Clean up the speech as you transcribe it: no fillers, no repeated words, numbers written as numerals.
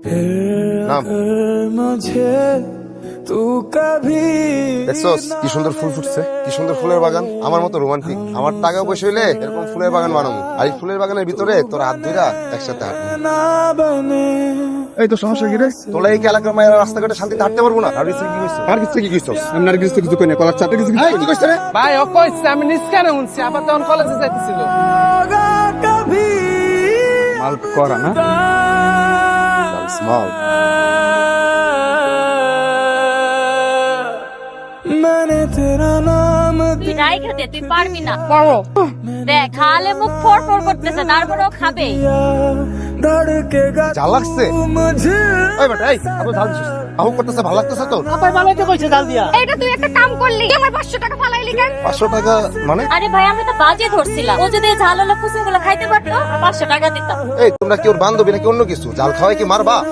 নাম দেখছস কি সুন্দর ফুল ফুটছে, কি সুন্দর ফুলের বাগান। আমার মতো রোমান্টিক আমার টাকা পয়সা হইলে এরকম ফুলের বাগান বানাবো। আর এই ফুলের বাগানের ভিতরে তোর হাত ধইরা একসাথে হাঁটবো। এই তো সমস্যা কি রে? তোলা এই এলাকার মায়েরা রাস্তাঘাটে শান্তিতে হাঁটতে পারবো না। আর কিছু কি কইছ? আর কিছু কি কইছস? আমি আর কিছু কিছু কই না, কলার চাতে কিছু এই কি কইছ রে? ভাই ও কইছে আমি নিষ্কানে শুনছি, আবার তখন কলেজে যাইতেছিল। মাল করা না। স্মল তুই রাই খেতে তুই পারবি না দেখ খালে মুখ ফর ফর করতেছে তারপরেও খাবে জাল লাগছে। এই বেটা এই আপু ঝাল দিছিস, আহু করতেছে ভালো লাগতেছে তোর? আপাই বানাইতে কইছে জাল দিয়া। এটা তুই একটা কাম করলি আমার 500 টাকা ফালাইলি কেন? 500 টাকা মানে? আরে ভাই আমি তো বাজে ধরছিলাম, ও যদি ঝাল হলো ফুসে গুলো খাইতে পারতো 500 টাকা দিতাম। এই তোমরা কি ওর বান্ধবী নাকি অন্য কিছু? জাল খাওয়াই কি মারবা?